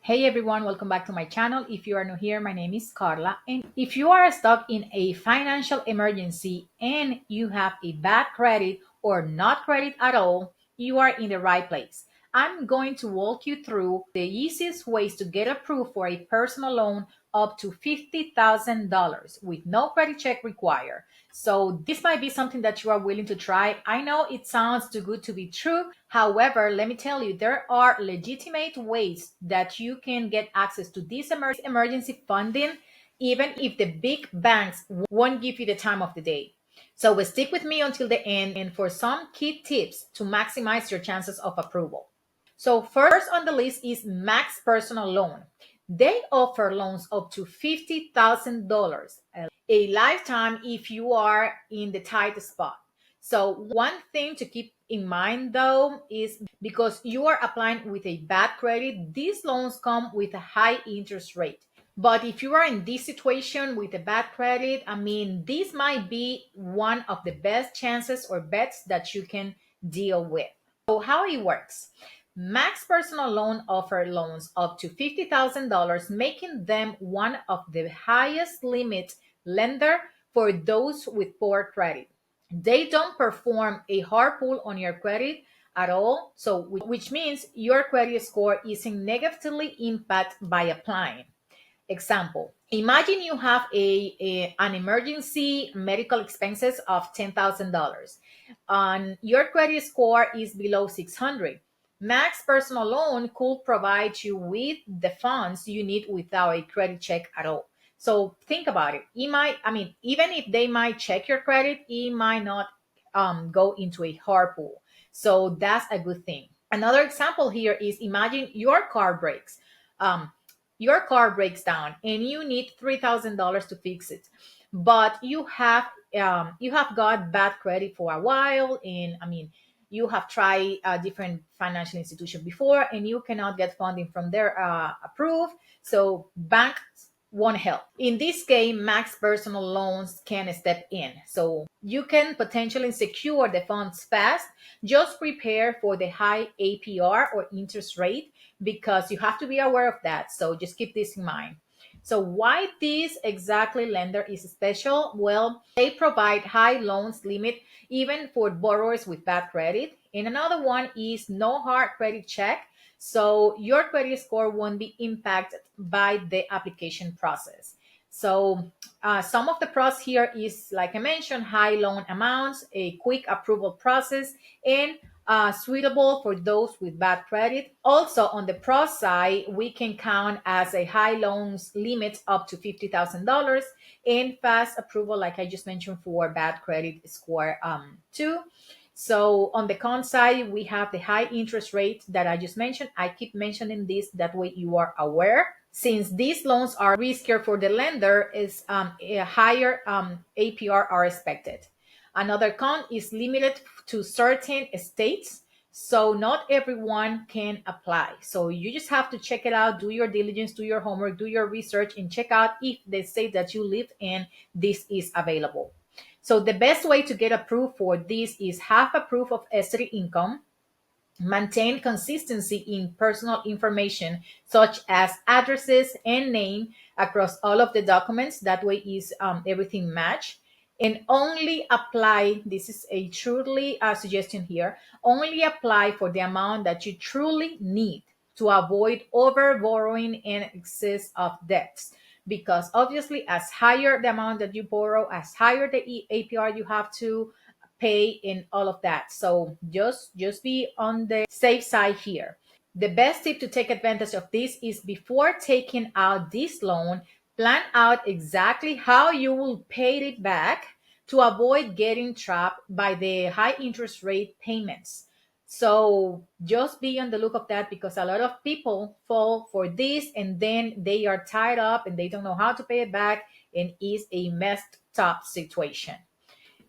Hey everyone, welcome back to my channel. If you are new here, my name is Carla. And if you are stuck in a financial emergency and you have a bad credit or not credit at all, you are in the right place. I'm going to walk you through the easiest ways to get approved for a personal loan up to $50,000 with no credit check required. So this might be something that you are willing to try. I know it sounds too good to be true. However, let me tell you, there are legitimate ways that you can get access to this emergency funding, even if the big banks won't give you the time of the day. So stick with me until the end and for some key tips to maximize your chances of approval. So first on the list is Max Personal Loan. They offer loans up to $50,000, a lifetime if you are in the tight spot. So one thing to keep in mind though is because you are applying with a bad credit, these loans come with a high interest rate. But if you are in this situation with a bad credit, this might be one of the best chances or bets that you can deal with. So how it works. Max Personal Loan offer loans up to $50,000, making them one of the highest limit lender for those with poor credit. They don't perform a hard pull on your credit at all, so which means your credit score isn't negatively impacted by applying. Example, imagine you have an emergency medical expenses of $10,000 and your credit score is below 600. Max Personal Loan could provide you with the funds you need without a credit check at all. So think about it. Even if they might check your credit, it might not go into a hard pull. So that's a good thing. Another example here is imagine Um, your car breaks down and you need $3,000 to fix it, but you have got bad credit for a while, and you have tried a different financial institution before and you cannot get funding from their approved, so banks won't help. In this case, Max Personal Loans can step in, so you can potentially secure the funds fast. Just prepare for the high APR or interest rate because you have to be aware of that. So just keep this in mind. So why this exactly lender is special? Well, they provide high loans limit even for borrowers with bad credit. And another one is no hard credit check. So your credit score won't be impacted by the application process. So some of the pros here is, like I mentioned, high loan amounts, a quick approval process, and suitable for those with bad credit. Also, on the pro side, we can count as a high loans limit up to $50,000 and fast approval, like I just mentioned, for bad credit score too. So on the con side, we have the high interest rate that I just mentioned. I keep mentioning this that way you are aware. Since these loans are riskier for the lender, is a higher APR are expected. Another con is limited to certain states, so not everyone can apply. So you just have to check it out, do your diligence, do your homework, do your research, and check out if the state that you live in this is available. So the best way to get approved for this is have a proof of steady income, maintain consistency in personal information such as addresses and name across all of the documents. That way is everything match. And only apply, this is a truly suggestion here, only apply for the amount that you truly need to avoid over borrowing and excess of debts, because obviously as higher the amount that you borrow, as higher the APR you have to pay in all of that. So just be on the safe side here. The best tip to take advantage of this is before taking out this loan, plan out exactly how you will pay it back to avoid getting trapped by the high interest rate payments. So just be on the look of that because a lot of people fall for this and then they are tied up and they don't know how to pay it back and is a messed up situation.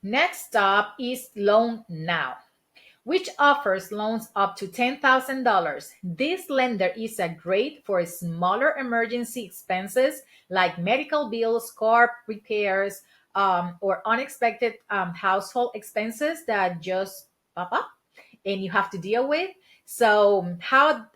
Next up is Loan Now, which offers loans up to $10,000. This lender is a great for smaller emergency expenses like medical bills, car repairs, or unexpected household expenses that just pop up and you have to deal with. So how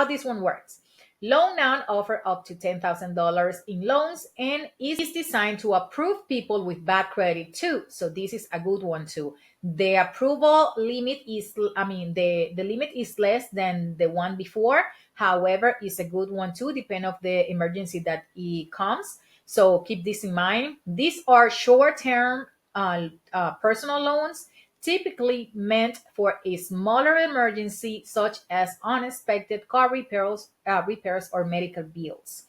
this one works? Loan Now offer up to $10,000 in loans and is designed to approve people with bad credit too. So this is a good one too. The approval limit is, the limit is less than the one before. However, it's a good one too, depending of the emergency that it comes. So keep this in mind. These are short-term personal loans typically meant for a smaller emergency such as unexpected car repairs or medical bills.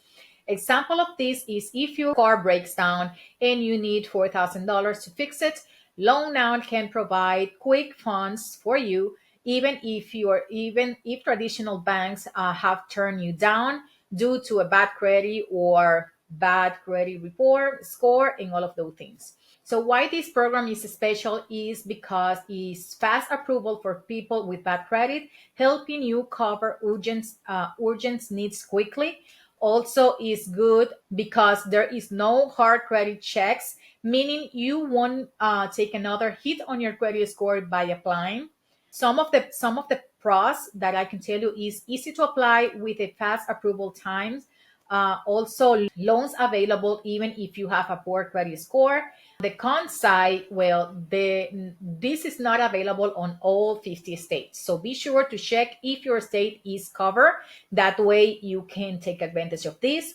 Example of this is if your car breaks down and you need $4,000 to fix it, Loan Now can provide quick funds for you, even if traditional banks have turned you down due to a bad credit or bad credit report score and all of those things. So why this program is special is because it's fast approval for people with bad credit, helping you cover urgent needs quickly. Also is good because there is no hard credit checks, meaning you won't take another hit on your credit score by applying. Some of the pros that I can tell you is easy to apply with a fast approval times. Also, loans available even if you have a poor credit score. The con side, well, this is not available on all 50 states. So be sure to check if your state is covered. That way you can take advantage of this.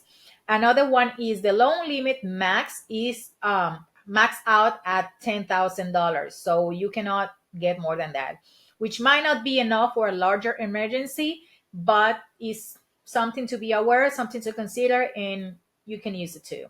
Another one is the loan limit max is max out at $10,000. So you cannot get more than that, which might not be enough for a larger emergency, but is something to be aware, something to consider, and you can use it too.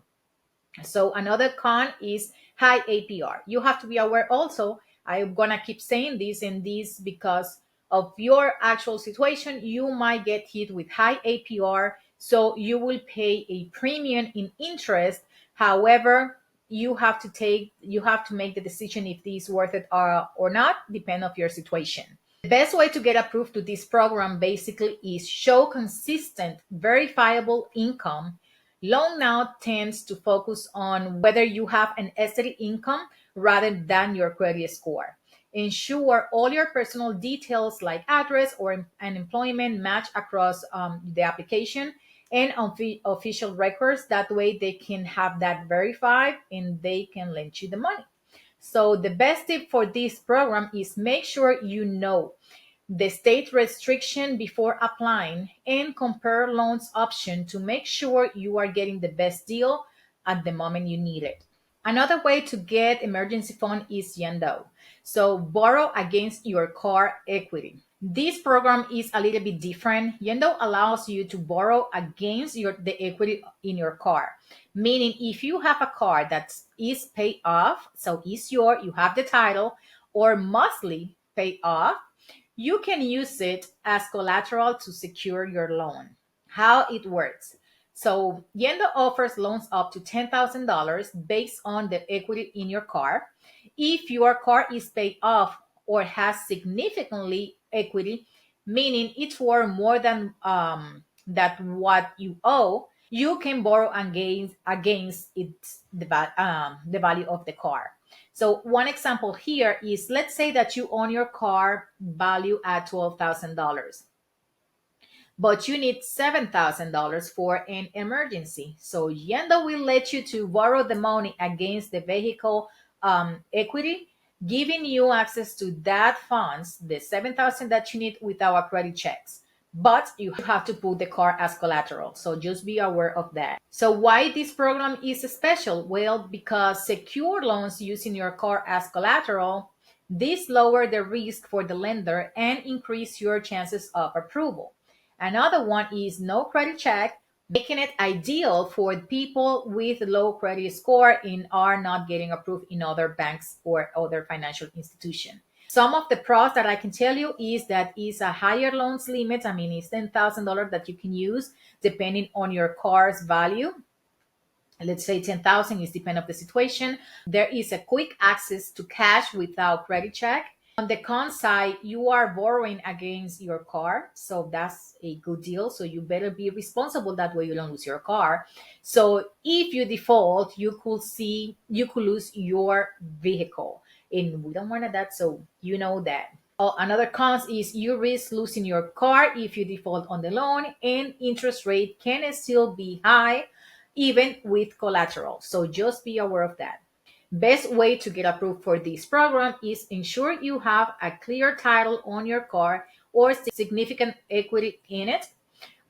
So another con is high APR. You have to be aware also. I'm gonna keep saying this and this because of your actual situation. You might get hit with high APR, so you will pay a premium in interest. However, you have to make the decision if this is worth it or not, depend of your situation. The best way to get approved to this program basically is show consistent, verifiable income. Loan Now tends to focus on whether you have an steady income rather than your credit score. Ensure all your personal details like address or an employment match across the application and official records. That way they can have that verified and they can lend you the money. So the best tip for this program is make sure you know the state restriction before applying and compare loans option to make sure you are getting the best deal at the moment you need it. Another way to get emergency fund is Yendo. So borrow against your car equity. This program is a little bit different. Yendo allows you to borrow against the equity in your car. Meaning if you have a car that is paid off, so you have the title or mostly paid off, you can use it as collateral to secure your loan. How it works. So, Yendo offers loans up to $10,000 based on the equity in your car. If your car is paid off or has significantly equity, meaning it's worth more than that what you owe, you can borrow against the value of the car. So one example here is let's say that you own your car value at $12,000, but you need $7,000 for an emergency. So Yendo will let you to borrow the money against the vehicle equity, giving you access to that funds, the 7,000 that you need without credit checks. But you have to put the car as collateral. So just be aware of that. So why this program is special? Well, because secure loans using your car as collateral, this lower the risk for the lender and increase your chances of approval. Another one is no credit check, making it ideal for people with low credit score and are not getting approved in other banks or other financial institutions. Some of the pros that I can tell you is that is a higher loans limit. I mean, it's $10,000 that you can use depending on your car's value. Let's say 10,000 is depend of the situation. There is a quick access to cash without credit check. On the con side, you are borrowing against your car, so that's a good deal. So you better be responsible, that way you don't lose your car. So if you default, you could lose your vehicle, and we don't want that. So you know that. Another cons is you risk losing your car if you default on the loan, and interest rate can still be high even with collateral. So just be aware of that. Best way to get approved for this program is ensure you have a clear title on your car or significant equity in it.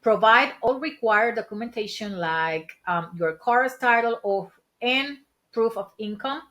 Provide all required documentation like your car's title of and proof of income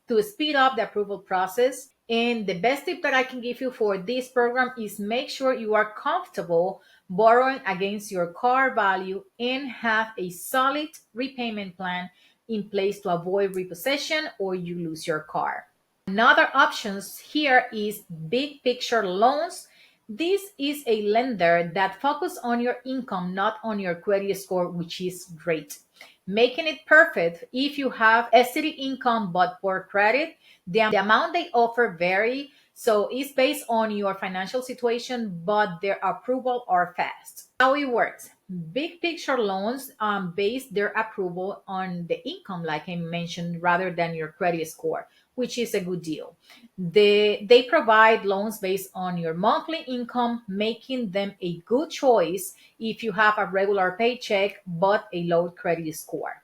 to speed up the approval process. And the best tip that I can give you for this program is make sure you are comfortable borrowing against your car value and have a solid repayment plan in place to avoid repossession or you lose your car. Another options here is big picture loans. This is a lender that focus on your income, not on your credit score, which is great. Making it perfect if you have steady income but poor credit. The amount they offer vary, so it's based on your financial situation, but their approval are fast. How it works. Big picture loans base their approval on the income, like I mentioned, rather than your credit score, which is a good deal. They provide loans based on your monthly income, making them a good choice if you have a regular paycheck but a low credit score.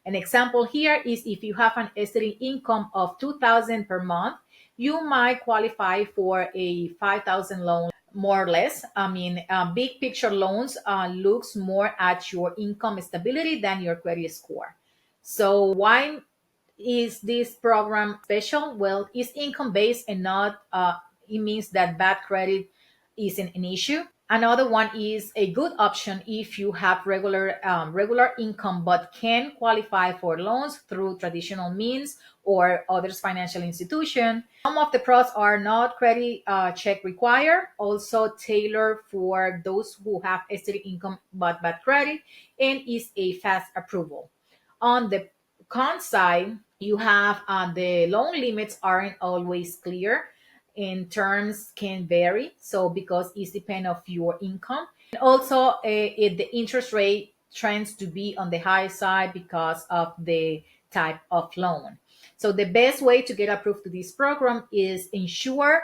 An example here is if you have an estimated income of 2,000 per month, you might qualify for a 5,000 loan, more or less. I mean, big picture loans looks more at your income stability than your credit score. So why is this program special? Well, it's income based and not, it means that bad credit isn't an issue. Another one is a good option if you have regular income but can qualify for loans through traditional means or others financial institution. Some of the pros are not credit check required, also tailored for those who have steady income but bad credit, and is a fast approval. On the con side, you have the loan limits aren't always clear and terms can vary. So because it's depend of your income, and also the interest rate trends to be on the high side because of the type of loan. So the best way to get approved to this program is ensure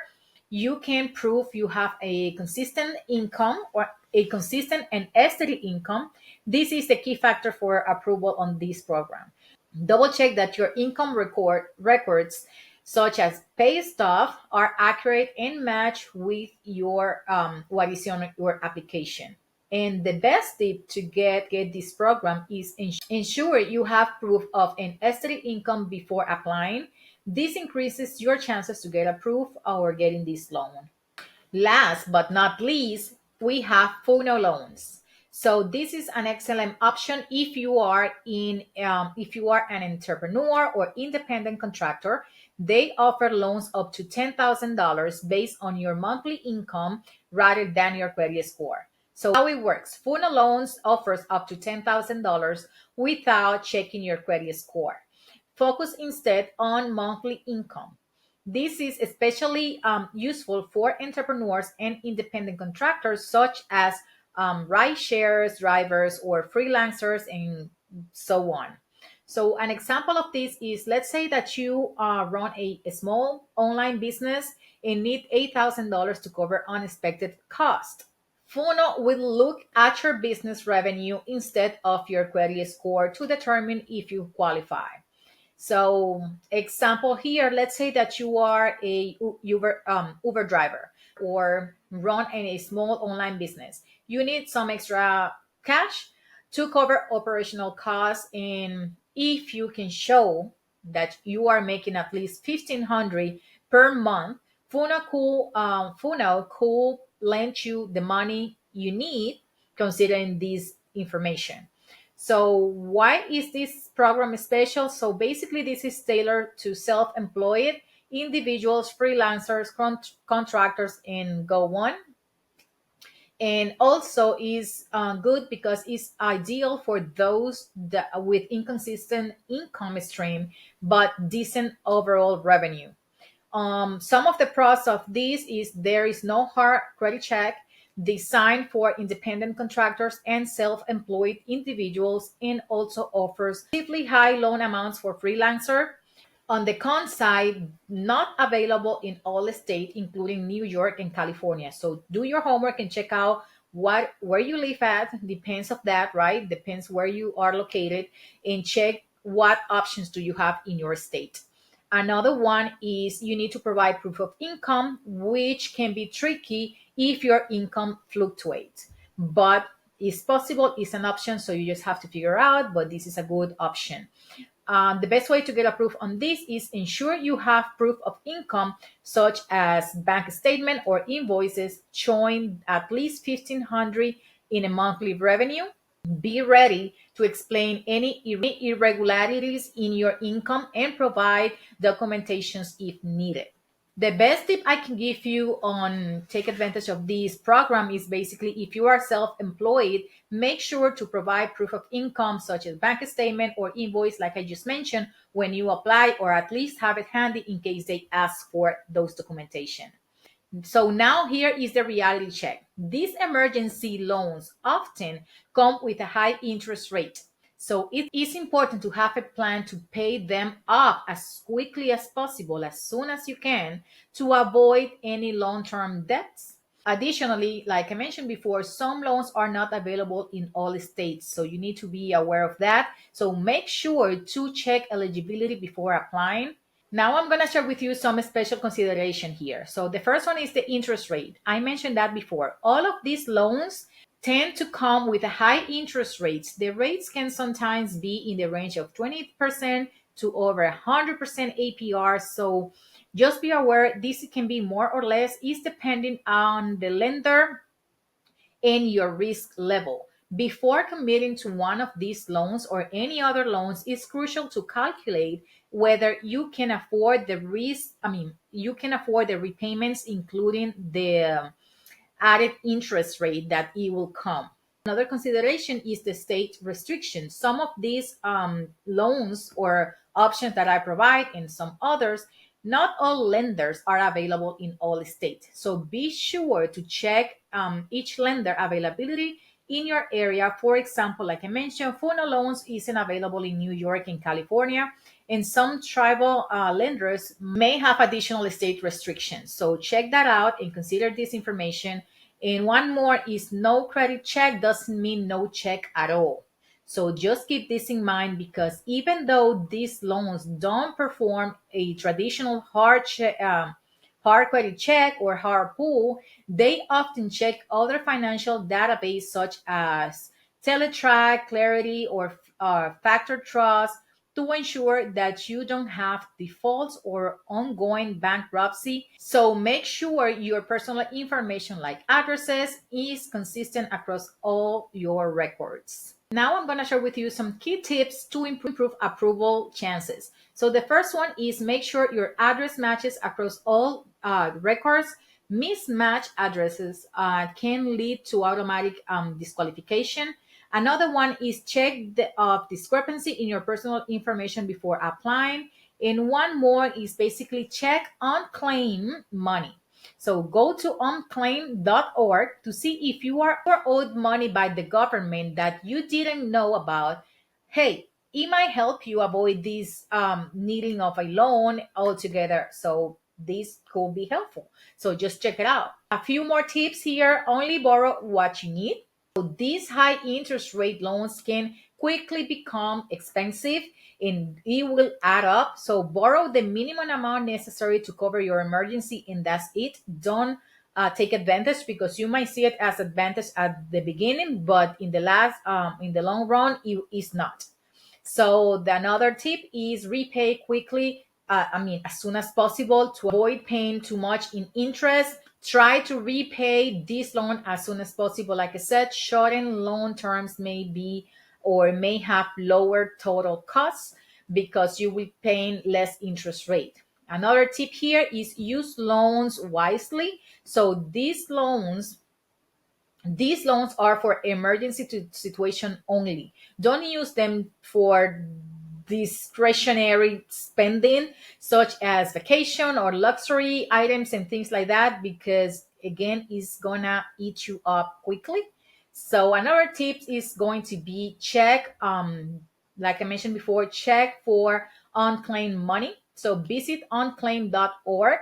you can prove you have a consistent income or a consistent and steady income. This is the key factor for approval on this program. Double check that your income records, such as pay stuff, are accurate and match with your what is on your application. And the best tip to get this program is ensure you have proof of an steady income before applying. This increases your chances to get approved or getting this loan. Last but not least, we have Funo loans. So this is an excellent option if you are an entrepreneur or independent contractor. They offer loans up to $10,000 based on your monthly income rather than your credit score. So how it works? Funo loans offers up to $10,000 without checking your credit score. Focus instead on monthly income. This is especially useful for entrepreneurs and independent contractors, such as ride shares, drivers, or freelancers, and so on. So, an example of this is, let's say that you run a small online business and need $8,000 to cover unexpected cost. Funo will look at your business revenue instead of your credit score to determine if you qualify. So, example here, let's say that you are a Uber driver or run a small online business. You need some extra cash to cover operational costs, and if you can show that you are making at least 1,500 per month, Funo could lend you the money you need considering this information. So why is this program special? So basically, this is tailored to self-employed individuals, freelancers, contractors, and go on. And also is good because it's ideal for those with inconsistent income stream but decent overall revenue. Some of the pros of this is there is no hard credit check, designed for independent contractors and self-employed individuals, and also offers relatively high loan amounts for freelancer. On the con side, not available in all states, including New York and California. So do your homework and check out what where you live at. Depends of that, right? Depends where you are located, and check what options do you have in your state. Another one is you need to provide proof of income, which can be tricky if your income fluctuates. But it's possible, it's an option, so you just have to figure out. But this is a good option. The best way to get approved on this is ensure you have proof of income, such as bank statement or invoices showing at least 1,500 in a monthly revenue. Be ready to explain any irregularities in your income and provide documentations if needed. The best tip I can give you on take advantage of this program is basically if you are self-employed, make sure to provide proof of income such as bank statement or invoice like I just mentioned when you apply, or at least have it handy in case they ask for those documentation. So now here is the reality check. These emergency loans often come with a high interest rate. So it is important to have a plan to pay them off as quickly as possible, as soon as you can, to avoid any long-term debts. Additionally, like I mentioned before, some loans are not available in all states, so you need to be aware of that. So make sure to check eligibility before applying. Now I'm going to share with you some special consideration here. So the first one is the interest rate. I mentioned that before. All of these loans tend to come with a high interest rates. The rates can sometimes be in the range of 20% to over 100% APR. So just be aware this can be more or less is depending on the lender and your risk level. Before committing to one of these loans or any other loans, it's crucial to calculate whether you can afford the risk. You can afford the repayments, including the added interest rate that it will come. Another consideration is the state restrictions. Some of these loans or options that I provide and some others, not all lenders are available in all states. So be sure to check each lender availability in your area. For example, like I mentioned, Funo loans isn't available in New York and California, and some tribal lenders may have additional state restrictions. So check that out and consider this information. And one more is no credit check doesn't mean no check at all. So just keep this in mind, because even though these loans don't perform a traditional hard credit check or hard pull, they often check other financial database such as Teletrack, Clarity, or Factor Trust to ensure that you don't have defaults or ongoing bankruptcy. So make sure your personal information like addresses is consistent across all your records. Now I'm going to share with you some key tips to improve approval chances. So the first one is make sure your address matches across all records. Mismatched addresses can lead to automatic disqualification. Another one is check the discrepancy in your personal information before applying. And one more is basically check unclaimed money. So go to unclaim.org to see if you are owed money by the government that you didn't know about. Hey, it might help you avoid this needing of a loan altogether. So this could be helpful. So just check it out. A few more tips here. Only borrow what you need. So these high interest rate loans can quickly become expensive and it will add up. So borrow the minimum amount necessary to cover your emergency, and that's it. Don't take advantage, because you might see it as advantage at the beginning, but in the long run, it is not. So the another tip is repay quickly. As soon as possible to avoid paying too much in interest. Try to repay this loan as soon as possible. Like I said, shortened loan terms may be or may have lower total costs because you will be paying less interest rate. Another tip here is use loans wisely. So these loans are for emergency situation only. Don't use them for discretionary spending, such as vacation or luxury items and things like that, because again, it's gonna eat you up quickly. So another tip is going to be check, like I mentioned before, check for unclaimed money. So visit unclaimed.org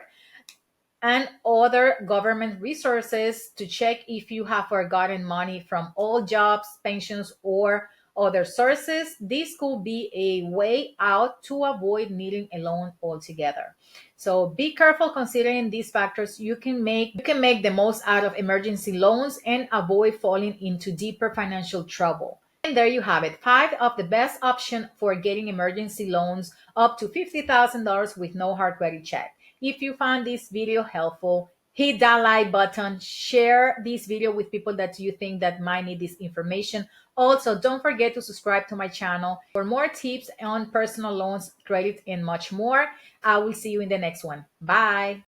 and other government resources to check if you have forgotten money from old jobs, pensions, or other sources. This could be a way out to avoid needing a loan altogether. So be careful considering these factors. You can make the most out of emergency loans and avoid falling into deeper financial trouble. And there you have it. Five of the best options for getting emergency loans up to $50,000 with no hard credit check. If you found this video helpful, hit that like button, share this video with people that you think that might need this information. Also, don't forget to subscribe to my channel for more tips on personal loans, credit, and much more. I will see you in the next one. Bye.